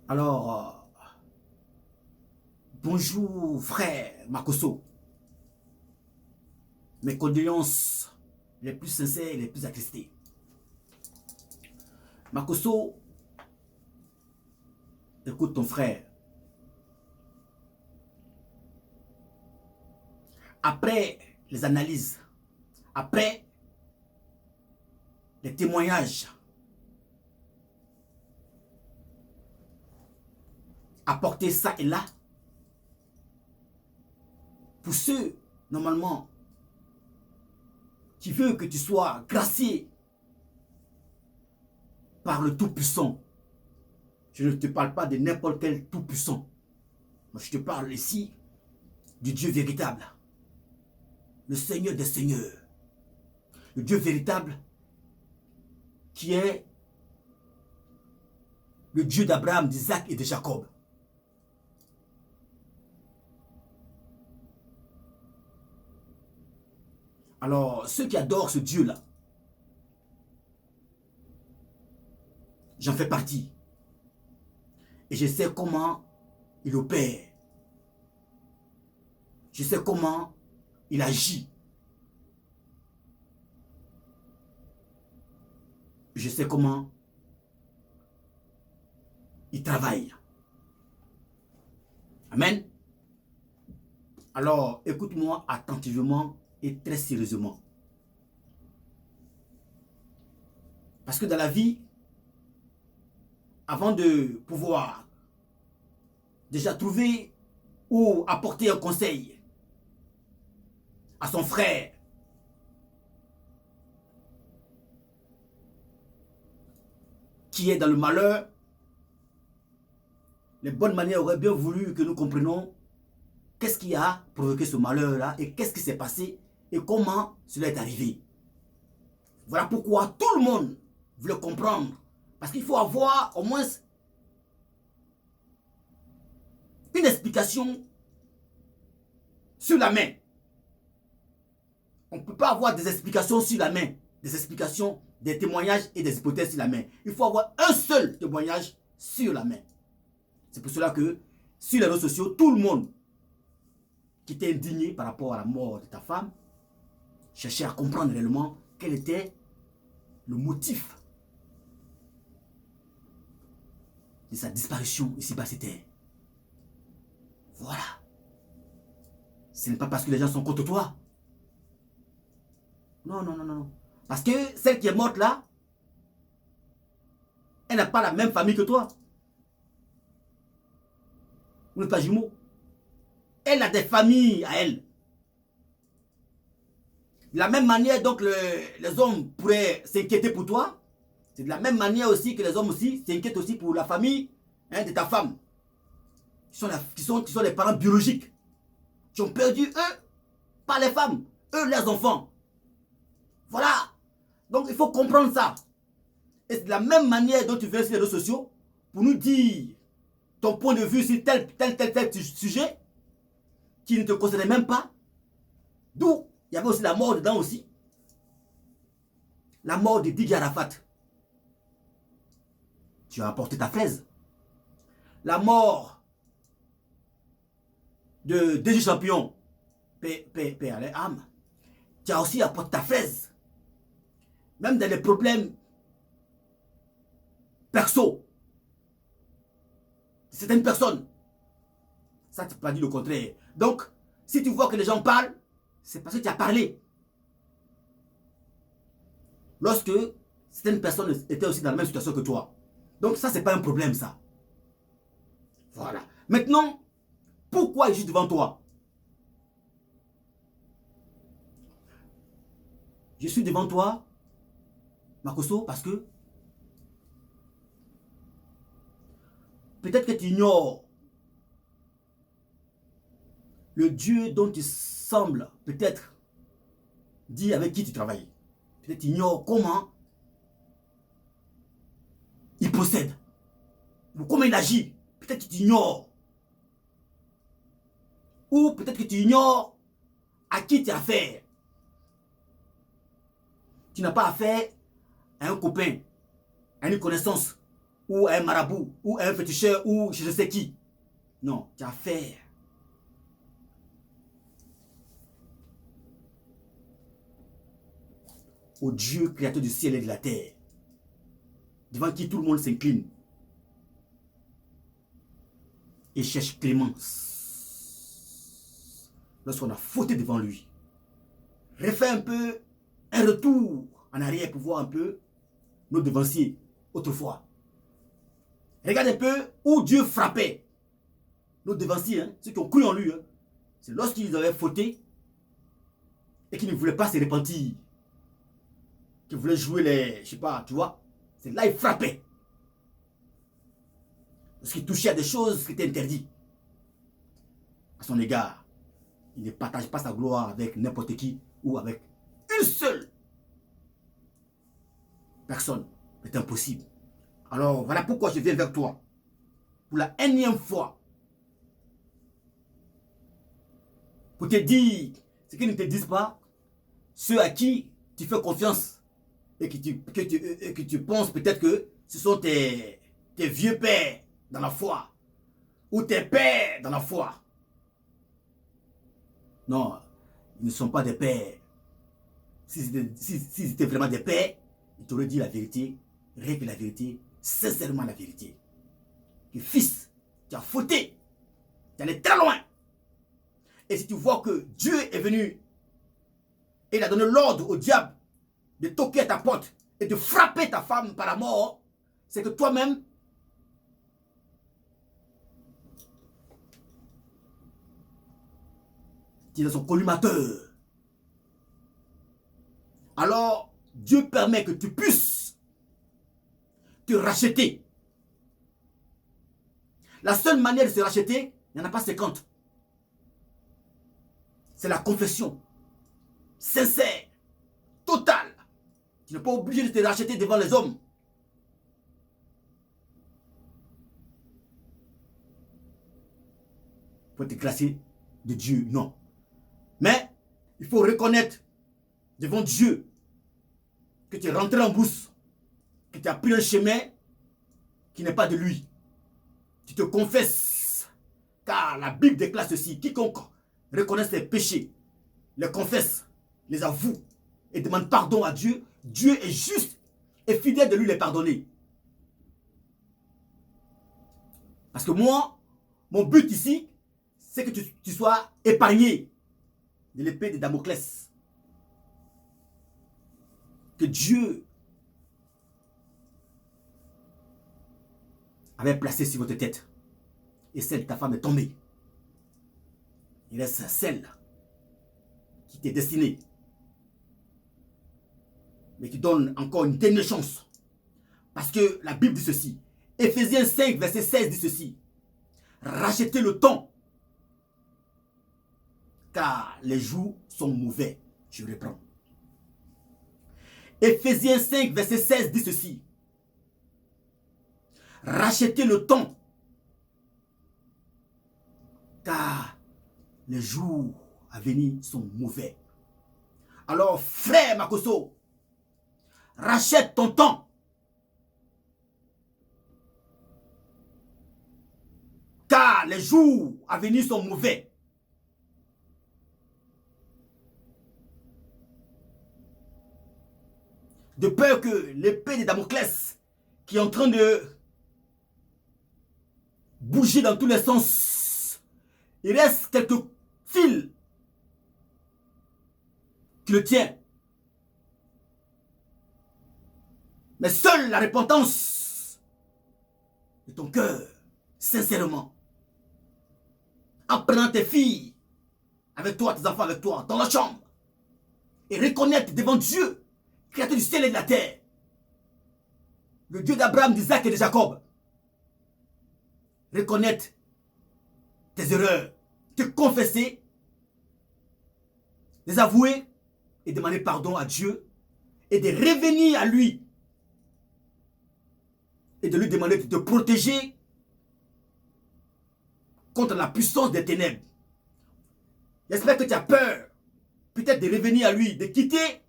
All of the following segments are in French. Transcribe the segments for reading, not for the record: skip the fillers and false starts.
Alors, bonjour frère Makoso. Mes condoléances les plus sincères et les plus attristées. Makoso, écoute ton frère. Après les analyses, après les témoignages apportés ça et là, pour ceux, normalement, qui veulent que tu sois gracié par le Tout-Puissant. Je ne te parle pas de n'importe quel Tout-Puissant. Moi, je te parle ici du Dieu véritable. Le Seigneur des Seigneurs. Le Dieu véritable qui est le Dieu d'Abraham, d'Isaac et de Jacob. Alors, ceux qui adorent ce Dieu-là, j'en fais partie. Et je sais comment il opère. Je sais comment il agit. Je sais comment il travaille. Amen. Alors, écoute-moi attentivement et très sérieusement. Parce que dans la vie, avant de pouvoir déjà trouver ou apporter un conseil à son frère, qui est dans le malheur, les bonnes manières auraient bien voulu que nous comprenions qu'est-ce qui a provoqué ce malheur-là et qu'est-ce qui s'est passé et comment cela est arrivé. Voilà pourquoi tout le monde veut le comprendre. Parce qu'il faut avoir au moins une explication sur la main. On ne peut pas avoir des explications sur la main, des explications, des témoignages et des hypothèses sur la main. Il faut avoir un seul témoignage sur la main. C'est pour cela que sur les réseaux sociaux, tout le monde qui était indigné par rapport à la mort de ta femme cherchait à comprendre réellement quel était le motif de sa disparition ici-bas sur terre. Voilà. Ce n'est pas parce que les gens sont contre toi. Non, non, non, non. Parce que celle qui est morte là, elle n'a pas la même famille que toi. Vous n'êtes pas jumeaux. Elle a des familles à elle. De la même manière, donc, les hommes pourraient s'inquiéter pour toi. C'est de la même manière aussi que les hommes aussi s'inquiètent aussi pour la famille de ta femme. Qui sont les parents biologiques. Qui ont perdu, eux, pas les femmes, eux, les enfants. Voilà. Donc, il faut comprendre ça. Et c'est de la même manière dont tu viens sur les réseaux sociaux pour nous dire ton point de vue sur tel sujet qui ne te concernait même pas. D'où il y avait aussi la mort dedans aussi. La mort de Didier Arafat. Tu as apporté ta fraise. La mort de DG Champion, paix à l'âme. Tu as aussi apporté ta fraise. Même dans les problèmes perso. Certaines personnes. Ça, tu ne peux pas dire le contraire. Donc, si tu vois que les gens parlent, c'est parce que tu as parlé. Lorsque certaines personnes étaient aussi dans la même situation que toi. Donc ça, c'est pas un problème, ça. Voilà. Maintenant, pourquoi je suis devant toi? Je suis devant toi, Makoso, parce que peut-être que tu ignores le Dieu dont tu sembles peut-être dire avec qui tu travailles. Peut-être tu ignores comment il possède, ou comment il agit. Peut-être que tu ignores. Ou peut-être que tu ignores à qui tu as affaire. Tu n'as pas affaire à un copain, à une connaissance, ou à un marabout, ou à un féticheur, ou je ne sais qui. Non, tu as affaire au Dieu créateur du ciel et de la terre, devant qui tout le monde s'incline et cherche clémence. Lorsqu'on a fauté devant lui, refait un peu un retour en arrière pour voir un peu nos devanciers autrefois. Regarde un peu où Dieu frappait nos devanciers, hein, ceux qui ont cru en lui. Hein. C'est lorsqu'ils avaient fauté et qu'ils ne voulaient pas se repentir, qu'ils voulaient jouer les, je sais pas, tu vois. C'est là qu'il frappait. Parce qu'il touchait à des choses qui étaient interdites à son égard. Il ne partage pas sa gloire avec n'importe qui ou avec une seule personne. C'est impossible. Alors voilà pourquoi je viens vers toi. Pour la énième fois. Pour te dire ce qu'ils ne te disent pas. Ceux à qui tu fais confiance. Et que tu penses peut-être que ce sont tes vieux pères dans la foi. Ou tes pères dans la foi. Non, ils ne sont pas des pères. S'ils étaient vraiment des pères, ils t'auraient dit la vérité, rien que la vérité, sincèrement la vérité. Que fils, tu as fauté, tu allais très loin. Et si tu vois que Dieu est venu et il a donné l'ordre au diable de toquer à ta porte et de frapper ta femme par la mort, c'est que toi-même, tu es dans son collimateur. Alors, Dieu permet que tu puisses te racheter. La seule manière de se racheter, il n'y en a pas 50. C'est la confession. Sincère. Totale. Tu n'es pas obligé de te racheter devant les hommes. Pour te classer de Dieu, non. Mais, il faut reconnaître devant Dieu que tu es rentré en bourse, que tu as pris un chemin qui n'est pas de lui. Tu te confesses, car la Bible déclare ceci: quiconque reconnaît ses péchés, les confesse, les avoue et demande pardon à Dieu, Dieu est juste et fidèle de lui les pardonner. Parce que moi, mon but ici, c'est que tu sois épargné de l'épée de Damoclès. Que Dieu avait placé sur votre tête. Et celle de ta femme est tombée. Il reste celle qui t'est destinée. Mais qui donne encore une dernière chance. Parce que la Bible dit ceci. Éphésiens 5, verset 16 dit ceci. Rachetez le temps. Car les jours sont mauvais. Je reprends. Éphésiens 5, verset 16 dit ceci. Rachetez le temps. Car les jours à venir sont mauvais. Alors, frère Makoso, rachète ton temps. Car les jours à venir sont mauvais. De peur que l'épée de Damoclès, qui est en train de bouger dans tous les sens, il reste quelques fils qui le tiennent. Mais seule la repentance de ton cœur, sincèrement, en prenant tes filles avec toi, tes enfants avec toi, dans la chambre, et reconnaître devant Dieu, créateur du ciel et de la terre, le Dieu d'Abraham, d'Isaac et de Jacob, reconnaître tes erreurs, te confesser, les avouer et demander pardon à Dieu et de revenir à lui et de lui demander de te protéger contre la puissance des ténèbres. J'espère que tu as peur peut-être de revenir à lui, de quitter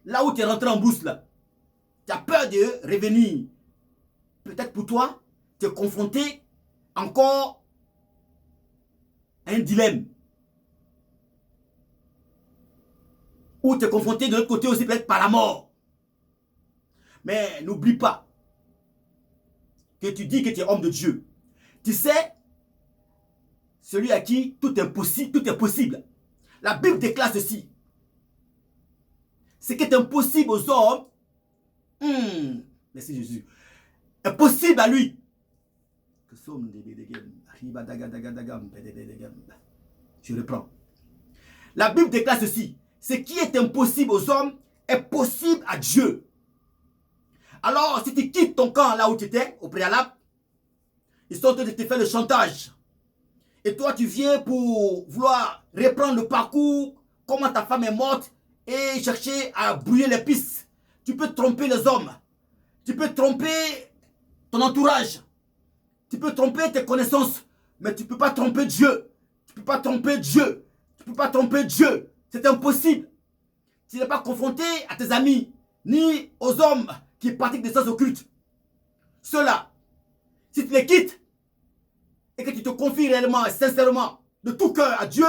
là où tu es rentré en bourse là. Tu as peur de revenir peut-être pour toi, tu es confronté encore à un dilemme. Ou tu es confronté de l'autre côté aussi peut-être par la mort. Mais n'oublie pas que tu dis que tu es homme de Dieu. Tu sais, celui à qui tout est possible, tout est possible. La Bible déclare ceci. Ce qui est impossible aux hommes, merci Jésus, est possible à lui. Je reprends. La Bible déclare ceci. Ce qui est impossible aux hommes est possible à Dieu. Alors, si tu quittes ton camp là où tu étais, au préalable, ils sont en train de te faire le chantage. Et toi, tu viens pour vouloir reprendre le parcours, comment ta femme est morte, et chercher à brouiller les pistes. Tu peux tromper les hommes. Tu peux tromper ton entourage. Tu peux tromper tes connaissances. Mais tu ne peux pas tromper Dieu. Tu ne peux pas tromper Dieu. Tu ne peux pas tromper Dieu. C'est impossible. Tu n'es pas confronté à tes amis, ni aux hommes qui pratiquent des sciences occultes. Ceux-là, si tu les quittes, et que tu te confies réellement et sincèrement, de tout cœur à Dieu,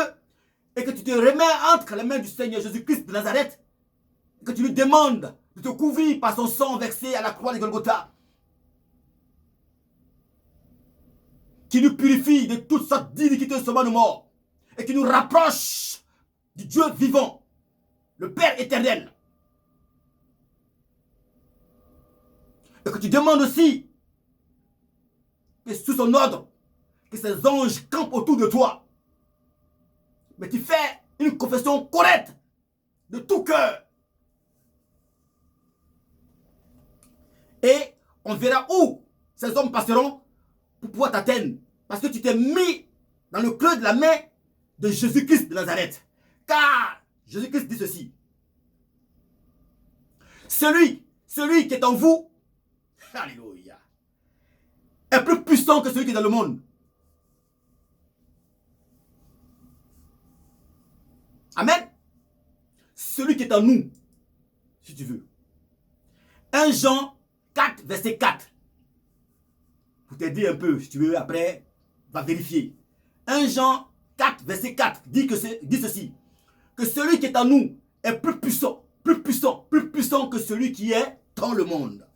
et que tu te remets entre les mains du Seigneur Jésus-Christ de Nazareth, et que tu lui demandes de te couvrir par son sang versé à la croix de Golgotha, qui nous purifie de toutes sortes d'iniquités de de mort, et qui nous rapproche du Dieu vivant, le Père éternel. Et que tu demandes aussi que sous son ordre, que ces anges campent autour de toi. Mais tu fais une confession correcte, de tout cœur. Et on verra où ces hommes passeront pour pouvoir t'atteindre. Parce que tu t'es mis dans le creux de la main de Jésus-Christ de Nazareth. Car Jésus-Christ dit ceci. Celui qui est en vous, alléluia, est plus puissant que celui qui est dans le monde. Amen. Celui qui est en nous, si tu veux. 1 Jean 4, verset 4. Pour t'aider un peu, si tu veux, après, va vérifier. 1 Jean 4, verset 4 dit ceci. Que celui qui est en nous est plus puissant que celui qui est dans le monde.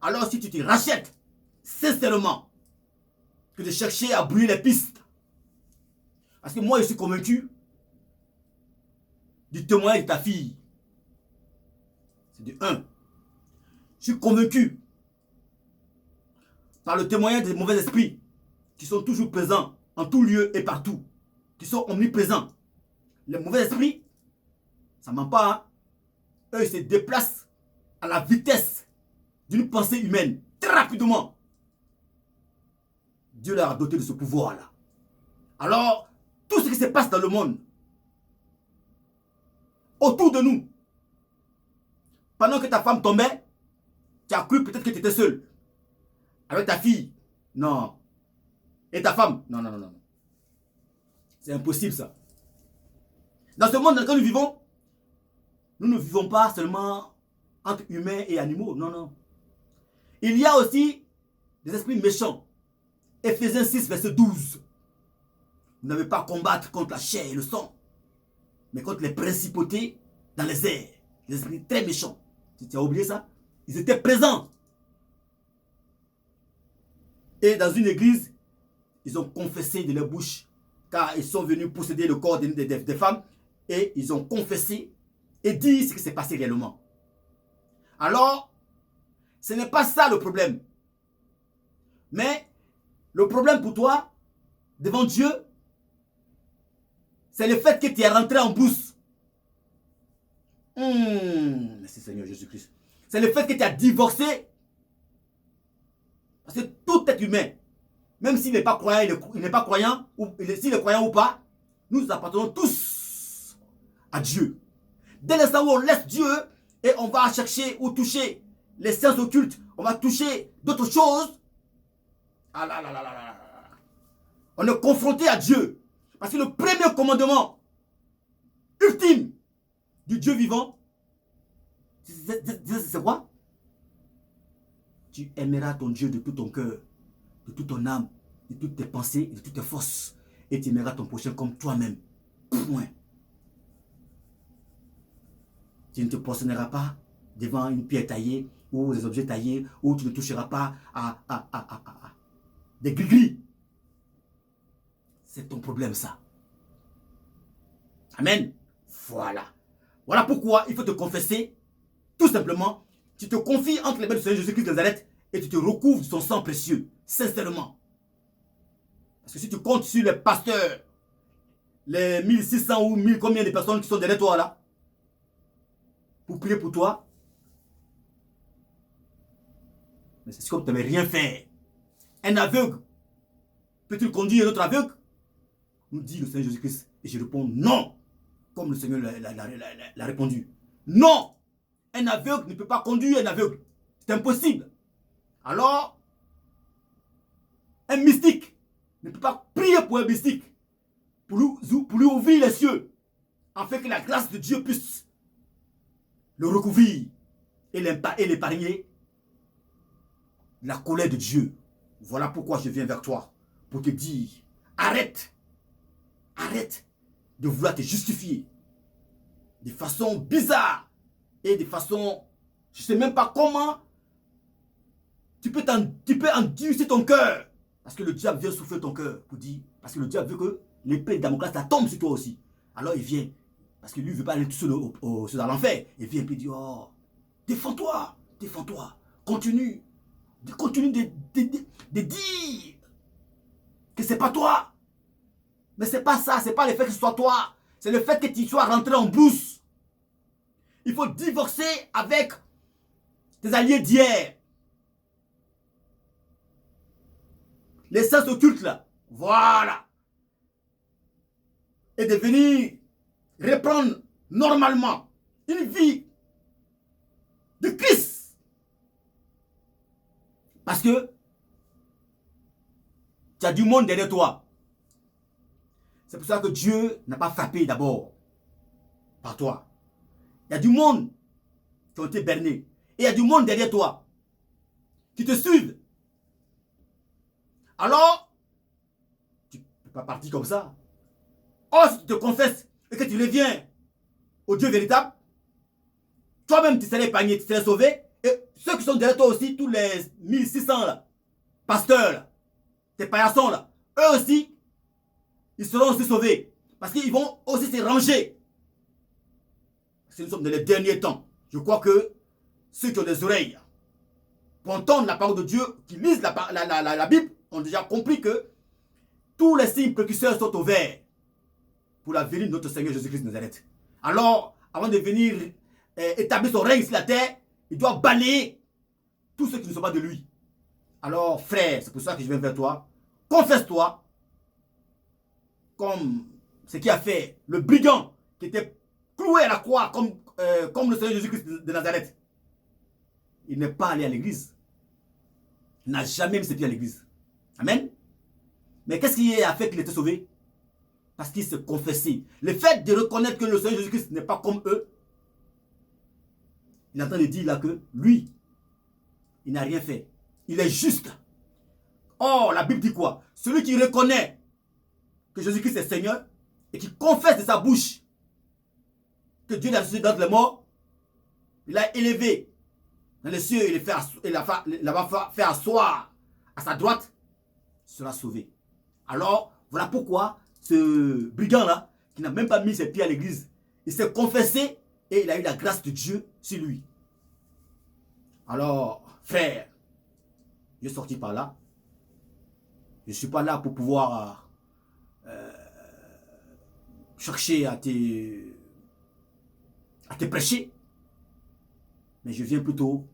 Alors si tu te rachètes sincèrement que de chercher à brouiller les pistes, parce que moi je suis convaincu du témoignage de ta fille. C'est de 1. Je suis convaincu par le témoignage des mauvais esprits qui sont toujours présents en tout lieu et partout, qui sont omniprésents. Les mauvais esprits, ça ne ment pas, hein? Eux, ils se déplacent à la vitesse d'une pensée humaine, très rapidement. Dieu leur a doté de ce pouvoir-là. Alors, tout ce qui se passe dans le monde, autour de nous, pendant que ta femme tombait, tu as cru peut-être que tu étais seul. Avec ta fille, non. Et ta femme, non, non, non, non. C'est impossible ça. Dans ce monde dans lequel nous vivons, nous ne vivons pas seulement entre humains et animaux, non, non. Il y a aussi des esprits méchants. Ephésiens 6, verset 12. Vous n'avez pas à combattre contre la chair et le sang, mais contre les principautés dans les airs. Les esprits très méchants. Tu as oublié ça? Ils étaient présents. Et dans une église, ils ont confessé de leur bouche, car ils sont venus posséder le corps des femmes, et ils ont confessé et dit ce qui s'est passé réellement. Alors, ce n'est pas ça le problème. Mais le problème pour toi, devant Dieu, c'est le fait que tu es rentré en brousse. Merci Seigneur Jésus-Christ. C'est le fait que tu as divorcé. Parce que tout être humain, même s'il n'est pas croyant, il n'est pas croyant, s'il est croyant ou pas, nous appartenons tous à Dieu. Dès l'instant où on laisse Dieu et on va chercher ou toucher les sciences occultes, on va toucher d'autres choses, ah là là là là là, on est confronté à Dieu. Parce que le premier commandement ultime du Dieu vivant, c'est quoi? tu aimeras ton Dieu de tout ton cœur, de toute ton âme, de toutes tes pensées, de toutes tes forces. Et tu aimeras ton prochain comme toi-même. Point. Tu ne te posterneras pas devant une pierre taillée ou des objets taillés, ou tu ne toucheras pas à des gris-gris. C'est ton problème, ça. Amen. Voilà. Voilà pourquoi il faut te confesser. Tout simplement, tu te confies entre les mains du Seigneur Jésus-Christ de Nazareth et tu te recouvres de son sang précieux. Sincèrement. Parce que si tu comptes sur les pasteurs, les 1600 ou 1000 combien de personnes qui sont derrière toi là, pour prier pour toi, mais c'est comme tu n'avais rien fait. Un aveugle, peut-il conduire un autre aveugle? Nous dit le Seigneur Jésus-Christ. Et je réponds non, comme le Seigneur l'a répondu. Non, un aveugle ne peut pas conduire un aveugle. C'est impossible. Alors, un mystique ne peut pas prier pour un mystique, pour lui ouvrir les cieux, afin que la grâce de Dieu puisse le recouvrir et l'épargner de la colère de Dieu. Voilà pourquoi je viens vers toi, pour te dire, arrête de vouloir te justifier de façon bizarre et de façon, je ne sais même pas comment, tu peux endurcir ton cœur. Parce que le diable vient souffler ton cœur pour dire, parce que le diable veut que l'épée de Damoclès ça tombe sur toi aussi. Alors il vient, parce que lui ne veut pas aller tout seul dans l'enfer. Il vient et puis il dit, oh, défends-toi, continue de dire que c'est pas toi. Mais c'est pas ça, c'est pas le fait que ce soit toi. C'est le fait que tu sois rentré en bourse. Il faut divorcer avec tes alliés d'hier. Les sens occultes là. Voilà. Et de venir reprendre normalement une vie de Christ. Parce que tu as du monde derrière toi. C'est pour ça que Dieu n'a pas frappé d'abord par toi. Il y a du monde qui ont été bernés. Et il y a du monde derrière toi qui te suivent. Alors, tu ne peux pas partir comme ça. Oh, si tu te confesses et que tu reviens au Dieu véritable, toi-même tu serais épargné, tu serais sauvé. Et ceux qui sont derrière toi aussi, tous les 1600 là, pasteurs là, tes paillassons là, eux aussi, ils seront aussi sauvés. Parce qu'ils vont aussi se ranger. Parce que nous sommes dans les derniers temps. Je crois que ceux qui ont des oreilles pour entendre la parole de Dieu, qui lisent la Bible, ont déjà compris que tous les signes précurseurs sont ouverts pour la venue de notre Seigneur Jésus-Christ de Nazareth. Alors, avant de venir établir son règne sur la terre, il doit balayer tous ceux qui ne sont pas de lui. Alors, frère, c'est pour ça que je viens vers toi. Confesse-toi, comme ce qui a fait le brigand qui était cloué à la croix, comme le Seigneur Jésus-Christ de Nazareth. Il n'est pas allé à l'église. Il n'a jamais mis ses pieds à l'église. Amen. Mais qu'est-ce qui a fait qu'il était sauvé? Parce qu'il s'est confessé. Le fait de reconnaître que le Seigneur Jésus-Christ n'est pas comme eux, il est en train de dire là que lui, il n'a rien fait. Il est juste. Or, la Bible dit quoi? Celui qui reconnaît que Jésus-Christ est Seigneur et qui confesse de sa bouche que Dieu l'a ressuscité d'entre les morts, il l'a élevé dans les cieux et l'a fait asseoir à sa droite, sera sauvé. Alors, voilà pourquoi ce brigand-là, qui n'a même pas mis ses pieds à l'église, il s'est confessé et il a eu la grâce de Dieu sur lui. Alors, frère, je suis sorti par là. Je ne suis pas là pour pouvoir chercher à te prêcher. Mais je viens plutôt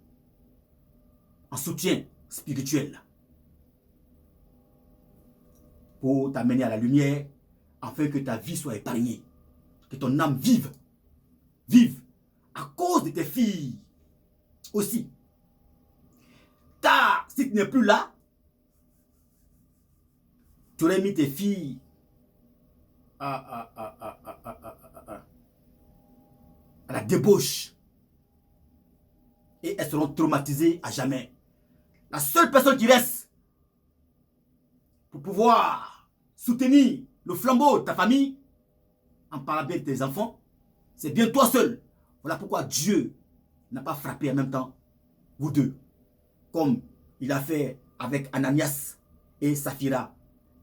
en soutien spirituel pour t'amener à la lumière afin que ta vie soit épargnée, que ton âme vive à cause de tes filles aussi. Car si tu n'es plus là, tu aurais mis tes filles à la débauche et elles seront traumatisées à jamais. la seule personne qui reste pour pouvoir soutenir le flambeau de ta famille, en parlant bien de tes enfants, c'est bien toi seul. Voilà pourquoi Dieu n'a pas frappé en même temps vous deux, comme il a fait avec Ananias et Saphira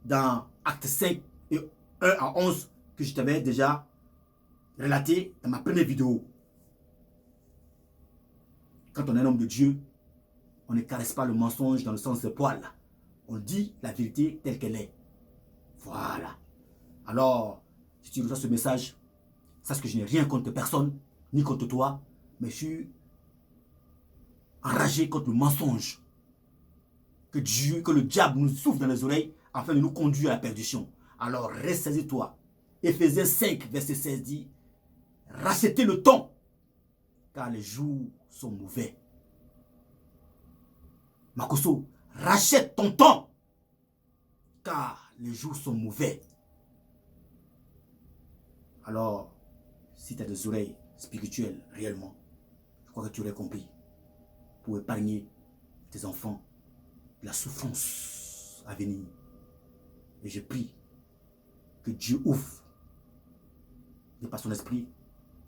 dans Acte 5 et 1 à 11 que je t'avais déjà relaté dans ma première vidéo. Quand on est un homme de Dieu, on ne caresse pas le mensonge dans le sens de poil. On dit la vérité telle qu'elle est. Voilà. Alors, si tu reçois ce message, sache que je n'ai rien contre personne, ni contre toi, mais je suis enragé contre le mensonge. Que le diable nous souffle dans les oreilles afin de nous conduire à la perdition. Alors, ressaisis-toi. Éphésiens 5, verset 16 dit, rachetez le temps, car les jours sont mauvais. Makoso, rachète ton temps, car les jours sont mauvais. Alors, si tu as des oreilles spirituelles réellement, je crois que tu aurais compris, pour épargner tes enfants de la souffrance à venir. Et je prie que Dieu ouvre par son esprit,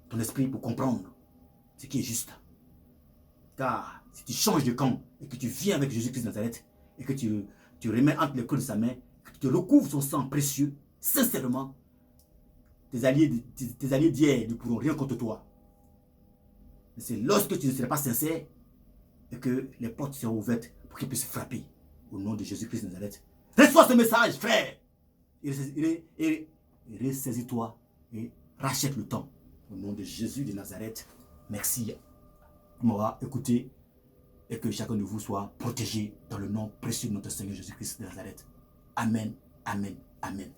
ton esprit pour comprendre ce qui est juste. Car si tu changes de camp et que tu viens avec Jésus-Christ de Nazareth et que tu remets entre les creux de sa main, que tu te recouvres son sang précieux, sincèrement, tes alliés d'hier ne pourront rien contre toi. Mais c'est lorsque tu ne seras pas sincère et que les portes seront ouvertes pour qu'ils puissent frapper au nom de Jésus-Christ de Nazareth. Reçois ce message, frère, et ressaisis-toi et rachète le temps. Au nom de Jésus de Nazareth, merci de m'avoir écouté et que chacun de vous soit protégé dans le nom précieux de notre Seigneur Jésus-Christ de Nazareth. Amen, amen, amen.